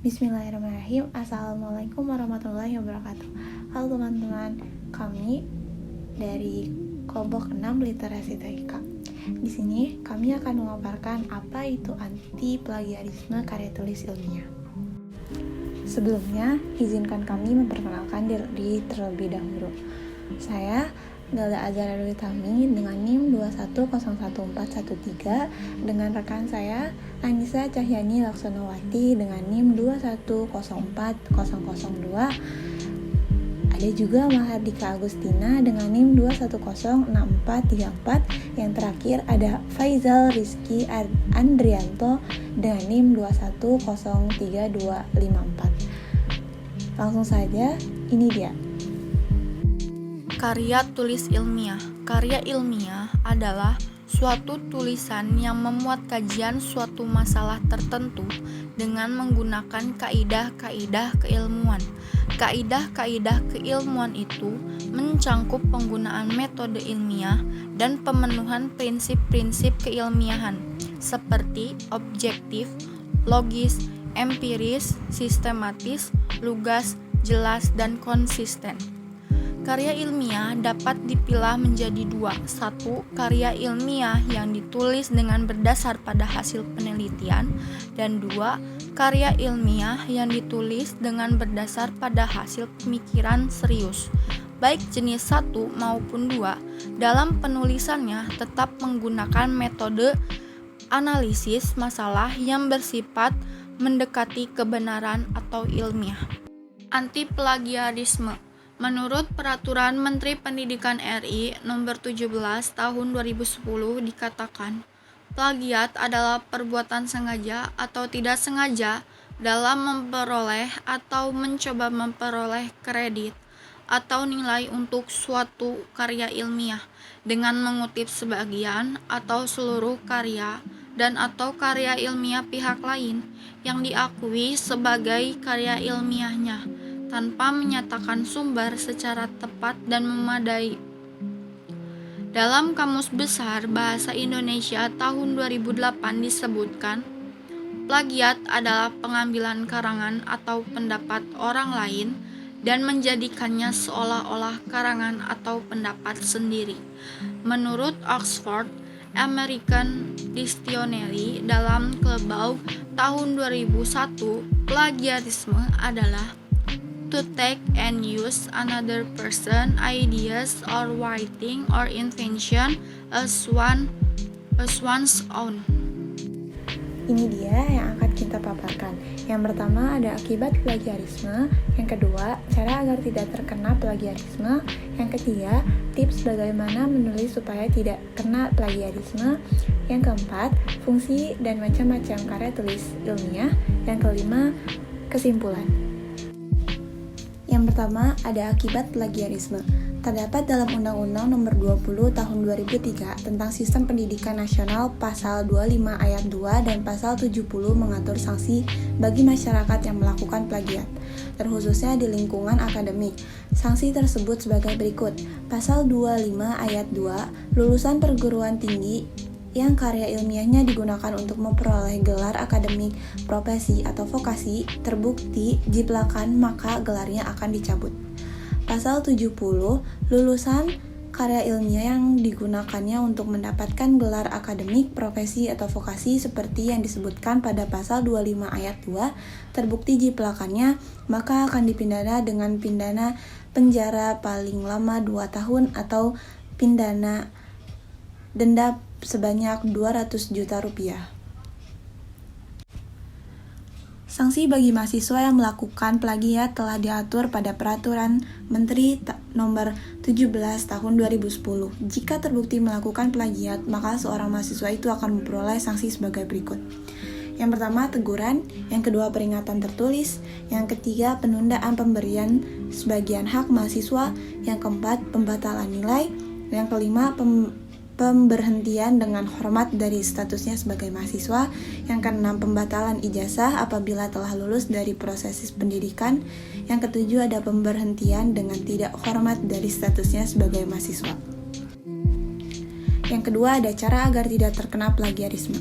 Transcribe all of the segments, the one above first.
Bismillahirrahmanirrahim. Assalamualaikum warahmatullahi wabarakatuh. Halo teman-teman, kami dari kelompok 6 literasi TIK. Di sini kami akan memaparkan apa itu anti plagiarisme karya tulis ilmiah. Sebelumnya, izinkan kami memperkenalkan diri terlebih dahulu. Saya Gala Azhara Dwi Tami dengan NIM 21011413 dengan rekan saya Anissa Cahyani Laksonawati dengan NIM 2104002. Ada juga Mahardika Agustina dengan NIM 2106434. Yang terakhir ada Faizal Rizky Andrianto dengan NIM 2103254. Langsung saja, ini dia. Karya tulis ilmiah. Karya ilmiah adalah suatu tulisan yang memuat kajian suatu masalah tertentu dengan menggunakan kaidah-kaidah keilmuan. Kaidah-kaidah keilmuan itu mencangkup penggunaan metode ilmiah dan pemenuhan prinsip-prinsip keilmiahan seperti objektif, logis, empiris, sistematis, lugas, jelas, dan konsisten. Karya ilmiah dapat dipilah menjadi dua. Satu, karya ilmiah yang ditulis dengan berdasar pada hasil penelitian. Dan dua, karya ilmiah yang ditulis dengan berdasar pada hasil pemikiran serius. Baik jenis 1 maupun 2, dalam penulisannya tetap menggunakan metode analisis masalah yang bersifat mendekati kebenaran atau ilmiah. Anti-plagiarisme. Menurut Peraturan Menteri Pendidikan RI Nomor 17 Tahun 2010 dikatakan, plagiat adalah perbuatan sengaja atau tidak sengaja dalam memperoleh atau mencoba memperoleh kredit atau nilai untuk suatu karya ilmiah dengan mengutip sebagian atau seluruh karya dan atau karya ilmiah pihak lain yang diakui sebagai karya ilmiahnya tanpa menyatakan sumber secara tepat dan memadai. Dalam Kamus Besar Bahasa Indonesia tahun 2008 disebutkan, plagiat adalah pengambilan karangan atau pendapat orang lain dan menjadikannya seolah-olah karangan atau pendapat sendiri. Menurut Oxford American Dictionary dalam Klebaug tahun 2001, plagiarisme adalah to take and use another person, ideas, or writing or invention as one's own. Ini dia yang akan kita paparkan. Yang pertama ada akibat plagiarisme, yang kedua cara agar tidak terkena plagiarisme, yang ketiga tips bagaimana menulis supaya tidak kena plagiarisme, yang keempat fungsi dan macam-macam karya tulis ilmiah, yang kelima kesimpulan. Yang pertama, ada akibat plagiarisme. Terdapat dalam Undang-Undang Nomor 20 Tahun 2003 tentang Sistem Pendidikan Nasional Pasal 25 Ayat 2 dan Pasal 70 mengatur sanksi bagi masyarakat yang melakukan plagiat, terkhususnya di lingkungan akademik. Sanksi tersebut sebagai berikut. Pasal 25 Ayat 2, lulusan perguruan tinggi yang karya ilmiahnya digunakan untuk memperoleh gelar akademik, profesi, atau vokasi terbukti jiplakan, maka gelarnya akan dicabut. Pasal 70, lulusan karya ilmiah yang digunakannya untuk mendapatkan gelar akademik, profesi, atau vokasi seperti yang disebutkan pada pasal 25 ayat 2 terbukti jiplakannya, maka akan dipidana dengan pidana penjara paling lama 2 tahun atau pidana denda sebanyak 200 juta rupiah. Sanksi bagi mahasiswa yang melakukan plagiat telah diatur pada Peraturan Menteri Nomor 17 Tahun 2010. Jika terbukti melakukan plagiat, maka seorang mahasiswa itu akan memperoleh sanksi sebagai berikut. Yang pertama, teguran. Yang kedua, peringatan tertulis. Yang ketiga, penundaan pemberian sebagian hak mahasiswa. Yang keempat, pembatalan nilai. Yang kelima, pemberhentian dengan hormat dari statusnya sebagai mahasiswa. Yang keenam, pembatalan ijazah apabila telah lulus dari proses pendidikan. Yang ketujuh, ada pemberhentian dengan tidak hormat dari statusnya sebagai mahasiswa. Yang kedua, ada cara agar tidak terkena plagiarisme.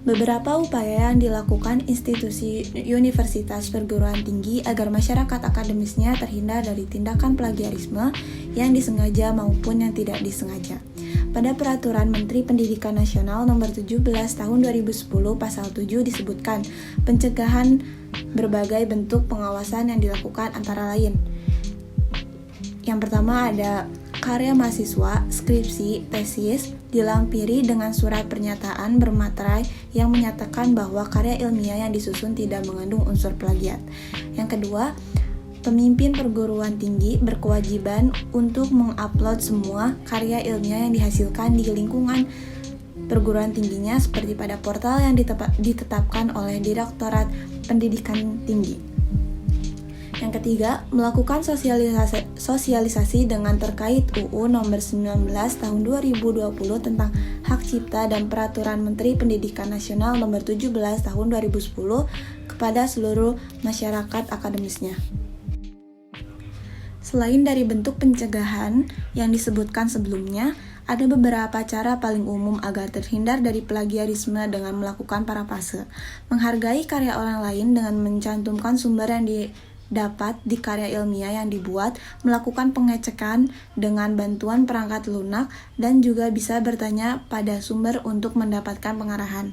Beberapa upaya yang dilakukan institusi universitas perguruan tinggi agar masyarakat akademisnya terhindar dari tindakan plagiarisme yang disengaja maupun yang tidak disengaja. Pada Peraturan Menteri Pendidikan Nasional Nomor 17 Tahun 2010 Pasal 7 disebutkan pencegahan berbagai bentuk pengawasan yang dilakukan antara lain. Yang pertama ada karya mahasiswa, skripsi, tesis, dilampiri dengan surat pernyataan bermaterai yang menyatakan bahwa karya ilmiah yang disusun tidak mengandung unsur plagiat. Yang kedua, pemimpin perguruan tinggi berkewajiban untuk mengupload semua karya ilmiah yang dihasilkan di lingkungan perguruan tingginya seperti pada portal yang ditetapkan oleh Direktorat Pendidikan Tinggi. Yang ketiga, melakukan sosialisasi dengan terkait UU Nomor 19 Tahun 2020 tentang Hak Cipta dan Peraturan Menteri Pendidikan Nasional Nomor 17 Tahun 2010 kepada seluruh masyarakat akademisnya. Selain dari bentuk pencegahan yang disebutkan sebelumnya, ada beberapa cara paling umum agar terhindar dari plagiarisme dengan melakukan parafrase, menghargai karya orang lain dengan mencantumkan sumber yang dapat di karya ilmiah yang dibuat, melakukan pengecekan dengan bantuan perangkat lunak, dan juga bisa bertanya pada sumber untuk mendapatkan pengarahan.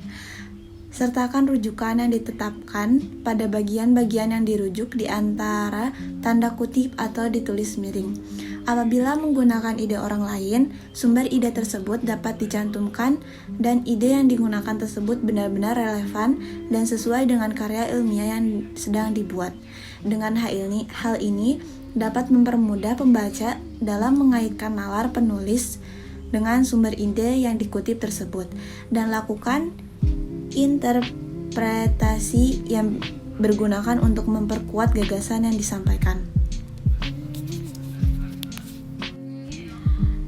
Sertakan rujukan yang ditetapkan pada bagian-bagian yang dirujuk di antara tanda kutip atau ditulis miring. Apabila menggunakan ide orang lain, sumber ide tersebut dapat dicantumkan dan ide yang digunakan tersebut benar-benar relevan dan sesuai dengan karya ilmiah yang sedang dibuat. Dengan hal ini dapat mempermudah pembaca dalam mengaitkan nalar penulis dengan sumber ide yang dikutip tersebut dan lakukan interpretasi yang bergunakan untuk memperkuat gagasan yang disampaikan.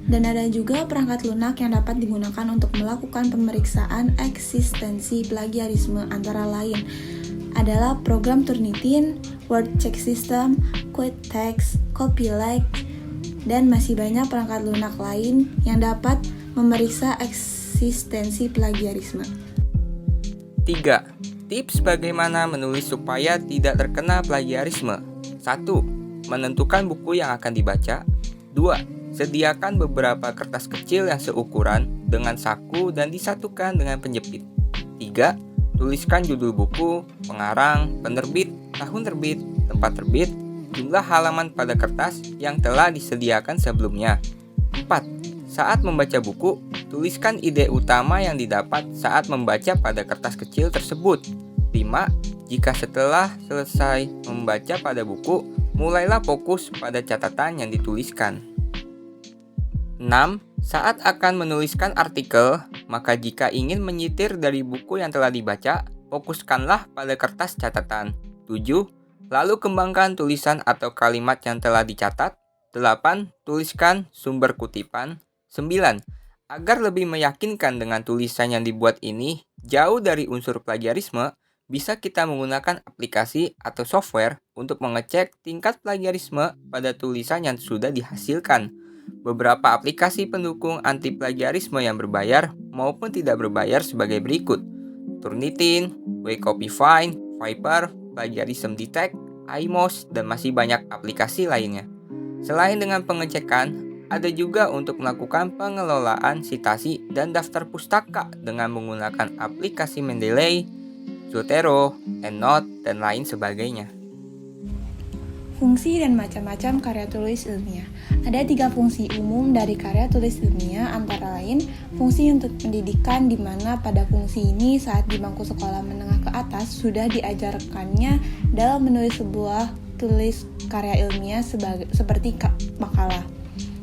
Dan ada juga perangkat lunak yang dapat digunakan untuk melakukan pemeriksaan eksistensi plagiarisme, antara lain adalah program Turnitin, Word Check System, Quotex, Copyleft, dan masih banyak perangkat lunak lain yang dapat memeriksa eksistensi plagiarisme. 3. Tips bagaimana menulis supaya tidak terkena plagiarisme. 1. Menentukan buku yang akan dibaca. 2. Sediakan beberapa kertas kecil yang seukuran dengan saku dan disatukan dengan penjepit. 3. Tuliskan judul buku, pengarang, penerbit, tahun terbit, tempat terbit, jumlah halaman pada kertas yang telah disediakan sebelumnya. 4. Saat membaca buku, tuliskan ide utama yang didapat saat membaca pada kertas kecil tersebut. 5. Jika setelah selesai membaca pada buku, mulailah fokus pada catatan yang dituliskan. 6. Saat akan menuliskan artikel, maka jika ingin menyitir dari buku yang telah dibaca, fokuskanlah pada kertas catatan. 7. Lalu kembangkan tulisan atau kalimat yang telah dicatat. 8. Tuliskan sumber kutipan. 9. Agar lebih meyakinkan dengan tulisan yang dibuat ini jauh dari unsur plagiarisme, bisa kita menggunakan aplikasi atau software untuk mengecek tingkat plagiarisme pada tulisan yang sudah dihasilkan. Beberapa aplikasi pendukung anti plagiarisme yang berbayar maupun tidak berbayar sebagai berikut: Turnitin, Copyfind, Viper, Plagiarism Detect, iMoz, dan masih banyak aplikasi lainnya. Selain dengan pengecekan, ada juga untuk melakukan pengelolaan sitasi dan daftar pustaka dengan menggunakan aplikasi Mendeley, Zotero, EndNote, dan lain sebagainya. Fungsi dan macam-macam karya tulis ilmiah. Ada 3 fungsi umum dari karya tulis ilmiah, antara lain fungsi untuk pendidikan, di mana pada fungsi ini saat di bangku sekolah menengah ke atas sudah diajarkannya dalam menulis sebuah tulis karya ilmiah seperti makalah.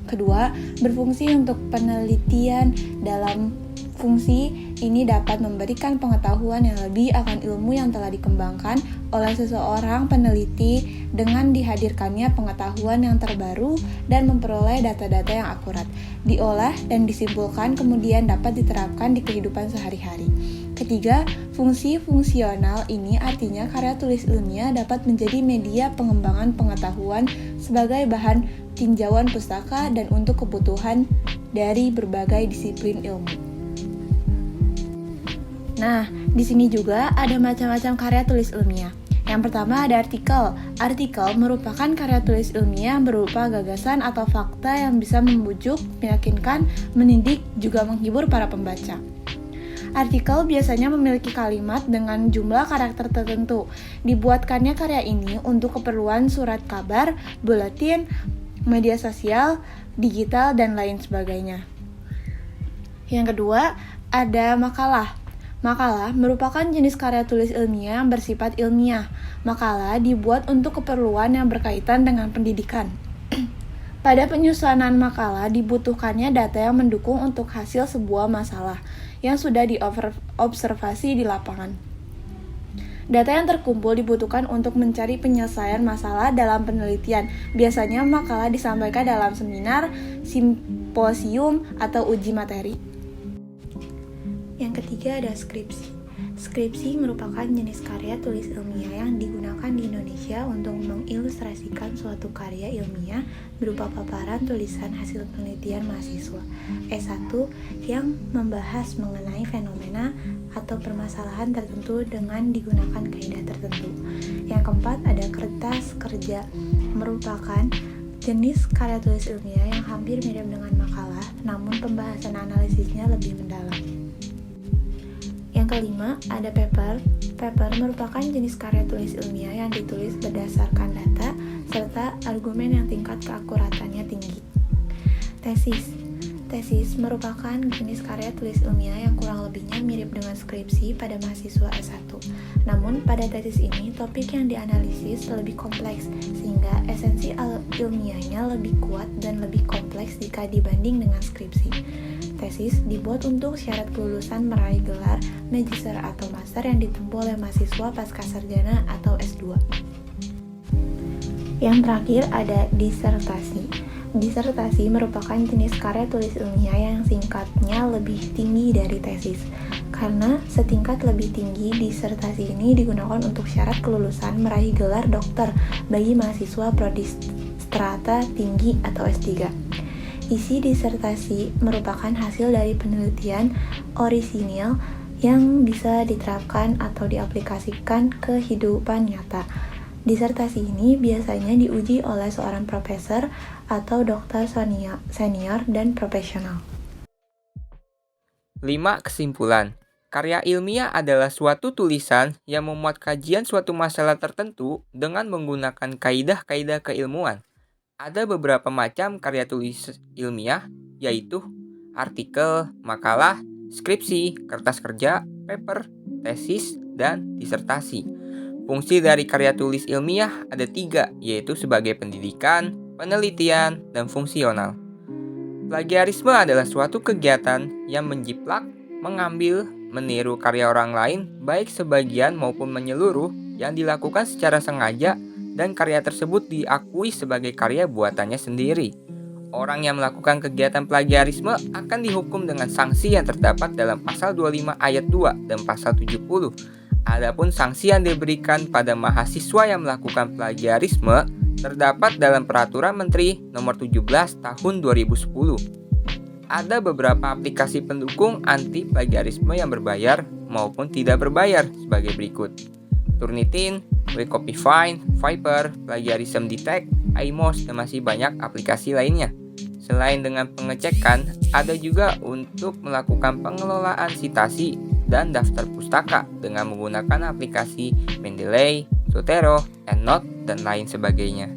Kedua, berfungsi untuk penelitian. Dalam fungsi ini dapat memberikan pengetahuan yang lebih akan ilmu yang telah dikembangkan oleh seseorang peneliti dengan dihadirkannya pengetahuan yang terbaru dan memperoleh data-data yang akurat, diolah dan disimpulkan kemudian dapat diterapkan di kehidupan sehari-hari. Ketiga, fungsi fungsional ini artinya karya tulis ilmiah dapat menjadi media pengembangan pengetahuan sebagai bahan tinjauan pustaka dan untuk kebutuhan dari berbagai disiplin ilmu. Nah, Di sini juga ada macam-macam karya tulis ilmiah. Yang pertama ada artikel. Artikel merupakan karya tulis ilmiah berupa gagasan atau fakta yang bisa membujuk, meyakinkan, mendidik, juga menghibur para pembaca. Artikel biasanya memiliki kalimat dengan jumlah karakter tertentu. Dibuatkannya karya ini untuk keperluan surat kabar, buletin, media sosial, digital, dan lain sebagainya. Yang kedua, ada makalah. Makalah merupakan jenis karya tulis ilmiah yang bersifat ilmiah. Makalah dibuat untuk keperluan yang berkaitan dengan pendidikan. Pada penyusunan makalah dibutuhkannya data yang mendukung untuk hasil sebuah masalah yang sudah diobservasi di lapangan. Data yang terkumpul dibutuhkan untuk mencari penyelesaian masalah dalam penelitian. Biasanya makalah disampaikan dalam seminar, simposium, atau uji materi. Yang ketiga ada skripsi. Skripsi merupakan jenis karya tulis ilmiah yang digunakan di Indonesia untuk mengilustrasikan suatu karya ilmiah berupa paparan tulisan hasil penelitian mahasiswa S1 yang membahas mengenai fenomena atau permasalahan tertentu dengan digunakan kaidah tertentu. Yang keempat ada kertas kerja, merupakan jenis karya tulis ilmiah yang hampir mirip dengan makalah, namun pembahasan analisisnya lebih mendalam. Yang kelima, ada paper. Paper merupakan jenis karya tulis ilmiah yang ditulis berdasarkan data serta argumen yang tingkat keakuratannya tinggi. Tesis. Tesis merupakan jenis karya tulis ilmiah yang kurang lebihnya mirip dengan skripsi pada mahasiswa S1. Namun, pada tesis ini, topik yang dianalisis lebih kompleks, sehingga esensi ilmiahnya lebih kuat dan lebih kompleks jika dibanding dengan skripsi. Tesis dibuat untuk syarat kelulusan meraih gelar magister atau master yang ditempuh oleh mahasiswa pascasarjana atau S2. Yang terakhir ada disertasi. Disertasi merupakan jenis karya tulis ilmiah yang singkatnya lebih tinggi dari tesis. Karena setingkat lebih tinggi, disertasi ini digunakan untuk syarat kelulusan meraih gelar dokter bagi mahasiswa prodi strata tinggi atau S3. Isi disertasi merupakan hasil dari penelitian orisinil yang bisa diterapkan atau diaplikasikan ke kehidupan nyata. Disertasi ini biasanya diuji oleh seorang profesor atau dokter senior dan profesional. 5. Kesimpulan. Karya ilmiah adalah suatu tulisan yang memuat kajian suatu masalah tertentu dengan menggunakan kaidah-kaidah keilmuan. Ada beberapa macam karya tulis ilmiah, yaitu artikel, makalah, skripsi, kertas kerja, paper, tesis, dan disertasi. Fungsi dari karya tulis ilmiah ada 3, yaitu sebagai pendidikan, penelitian, dan fungsional. Plagiarisme adalah suatu kegiatan yang menjiplak, mengambil, meniru karya orang lain, baik sebagian maupun menyeluruh, yang dilakukan secara sengaja dan karya tersebut diakui sebagai karya buatannya sendiri. Orang yang melakukan kegiatan plagiarisme akan dihukum dengan sanksi yang terdapat dalam pasal 25 ayat 2 dan pasal 70. Adapun sanksi yang diberikan pada mahasiswa yang melakukan plagiarisme terdapat dalam Peraturan Menteri Nomor 17 Tahun 2010. Ada beberapa aplikasi pendukung anti plagiarisme yang berbayar maupun tidak berbayar sebagai berikut: Turnitin, Recopify, Viper, Plagiarism Detect, iMouse, dan masih banyak aplikasi lainnya. Selain dengan pengecekan, ada juga untuk melakukan pengelolaan citasi dan daftar pustaka dengan menggunakan aplikasi Mendeley, Zotero, EndNote, dan lain sebagainya.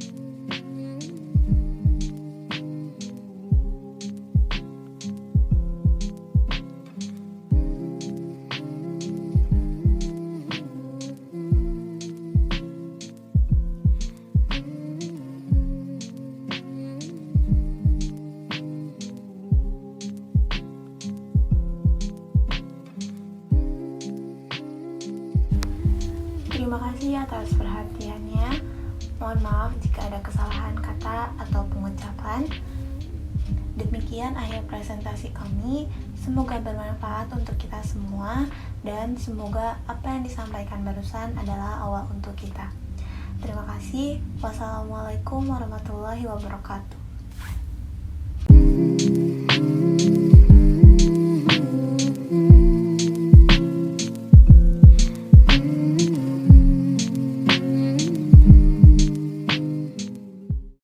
Terima kasih atas perhatiannya. Mohon maaf jika ada kesalahan kata atau pengucapan. Demikian akhir presentasi kami. Semoga bermanfaat untuk kita semua dan semoga apa yang disampaikan barusan adalah awal untuk kita. Terima kasih. Wassalamualaikum warahmatullahi wabarakatuh.